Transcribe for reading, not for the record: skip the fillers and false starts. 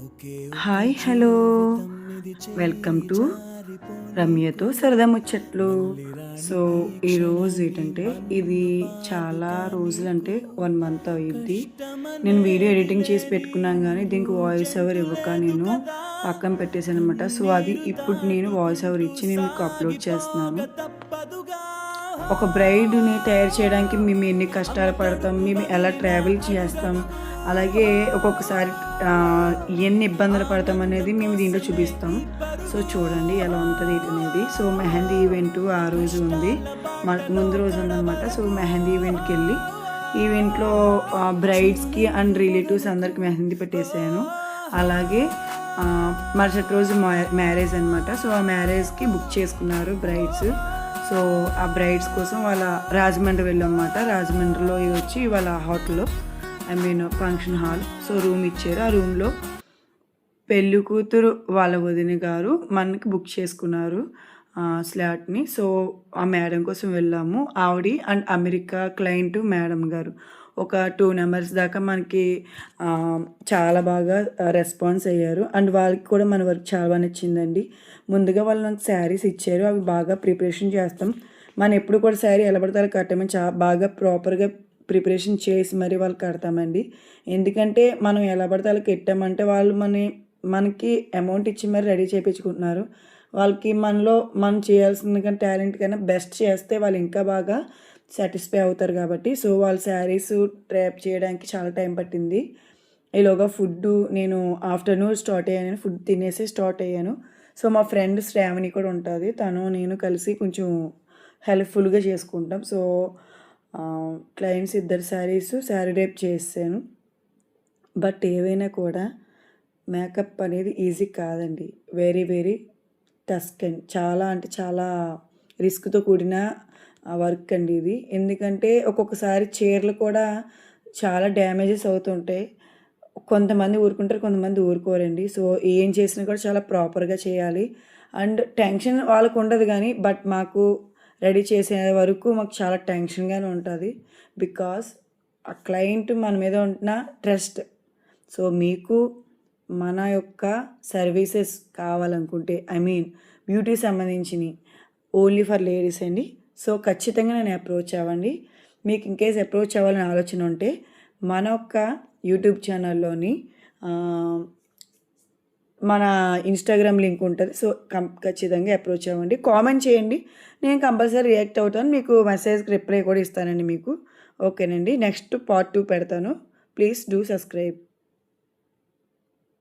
Hi hello welcome to రమ్యతో సరదా ముచ్చట్లు. So ఈరోజు ఏంటంటే ఇది చాలా రోజులంటే 1 మంత్ అయ్యిద్ది నేను వీడియో ఎడిటింగ్ చేసి పెట్టుకున్నాను, కానీ దీనికి వాయిస్ ఓవర్ ఇవ్వక నేను పక్కన పెట్టేశాను అనమాట. సో అది ఇప్పుడు నేను వాయిస్ ఓవర్ ఇచ్చి నేను మీకు అప్లోడ్ చేస్తున్నాను. ఒక బ్రైడ్ని తయారు చేయడానికి మేము ఎన్ని కష్టాలు పడతాం, మేము ఎలా ట్రావెల్ చేస్తాం, అలాగే ఒక్కొక్కసారి ఎన్ని ఇబ్బందులు పడతాం అనేది మేము దీంట్లో చూపిస్తాం. సో చూడండి ఎలా ఉంటుంది అనేది. సో మెహందీ ఈవెంట్ ఆ రోజు ఉంది, ముందు రోజు ఉందన్నమాట. సో మెహందీ ఈవెంట్కి వెళ్ళి ఈవెంట్లో బ్రైడ్స్కి అండ్ రిలేటివ్స్ అందరికి మెహందీ పెట్టేసాను. అలాగే మరుసటి రోజు మ్యారేజ్ అనమాట. సో ఆ మ్యారేజ్కి బుక్ చేసుకున్నారు బ్రైడ్స్. సో ఆ బ్రైడ్స్ కోసం వాళ్ళ రాజమండ్రి వెళ్ళామన్నమాట. రాజమండ్రిలో ఇది వచ్చి వాళ్ళ హోటల్లో ఫంక్షన్ హాల్. సో రూమ్ ఇచ్చారు. ఆ రూమ్లో పెళ్ళి కూతురు వాళ్ళ వదిన గారు మనకి బుక్ చేసుకున్నారు స్లాట్ని. సో ఆ మేడం కోసం వెళ్ళాము. ఆవిడ అండ్ అమెరికా క్లయింట్ మేడం గారు ఒక 2 నెంబర్స్ దాకా మనకి చాలా బాగా రెస్పాన్స్ అయ్యారు. అండ్ వాళ్ళకి కూడా మన వర్క్ చాలా నచ్చిందండి. ముందుగా వాళ్ళు నాకు శారీస్ ఇచ్చారు, అవి బాగా ప్రిపరేషన్ చేస్తాం. మనం ఎప్పుడు కూడా శారీ ఎలా పడితే అలా కట్టమని బాగా ప్రాపర్గా ప్రిపరేషన్ చేసి మరి వాళ్ళు కడతామండి. ఎందుకంటే మనం ఎలా పడితే అలా కట్టామంటే వాళ్ళు మనకి అమౌంట్ ఇచ్చి మరి రెడీ చేయించుకుంటున్నారు. వాళ్ళకి మనం చేయాల్సిన కానీ టాలెంట్ కన్నా బెస్ట్ చేస్తే వాళ్ళు ఇంకా బాగా సాటిస్ఫై అవుతారు కాబట్టి. సో వాళ్ళ శారీస్ ట్రాప్ చేయడానికి చాలా టైం పట్టింది. ఈలోగా ఫుడ్ నేను ఆఫ్టర్నూన్ స్టార్ట్ అయ్యాను, ఫుడ్ తినేసి స్టార్ట్ అయ్యాను. సో మా ఫ్రెండ్ శ్రావణి కూడా ఉంటుంది, తను నేను కలిసి కొంచెం హెల్ప్ఫుల్గా చేసుకుంటాం. సో క్లయింట్స్ 2 శారీ రేప్ చేసాను. బట్ ఏవైనా కూడా మేకప్ అనేది ఈజీ కాదండి, వెరీ వెరీ టస్క్ అండి. చాలా అంటే చాలా రిస్క్తో కూడిన వర్క్ అండి ఇది. ఎందుకంటే ఒక్కొక్కసారి చీరలు కూడా చాలా డ్యామేజెస్ అవుతుంటాయి. కొంతమంది ఊరుకుంటారు, కొంతమంది ఊరుకోరండి. సో ఏం చేసినా కూడా చాలా ప్రాపర్గా చేయాలి. అండ్ టెన్షన్ వాళ్ళకు ఉండదు, కానీ బట్ మాకు రెడీ చేసే వరకు మాకు చాలా టెన్షన్గానే ఉంటుంది. బికాస్ ఆ క్లయింట్ మన మీద ఉన్న ట్రస్ట్. సో మీకు మన యొక్క సర్వీసెస్ కావాలనుకుంటే బ్యూటీ సంబంధించినవి ఓన్లీ ఫర్ లేడీస్ అండి. సో ఖచ్చితంగా నేను అప్రోచ్ అవ్వండి. మీకు ఇన్కేస్ అప్రోచ్ అవ్వాలని ఆలోచన ఉంటే మన యొక్క యూట్యూబ్ ఛానల్లోని మన ఇన్స్టాగ్రామ్ లింక్ ఉంటుంది. సో ఖచ్చితంగా అప్రోచ్ అవ్వండి, కామెంట్ చేయండి, నేను కంపల్సరీ రియాక్ట్ అవుతాను. మీకు మెసేజ్కి రిప్లై కూడా ఇస్తానండి మీకు. ఓకేనండి, నెక్స్ట్ పార్ట్ 2 పెడతాను. Please do subscribe.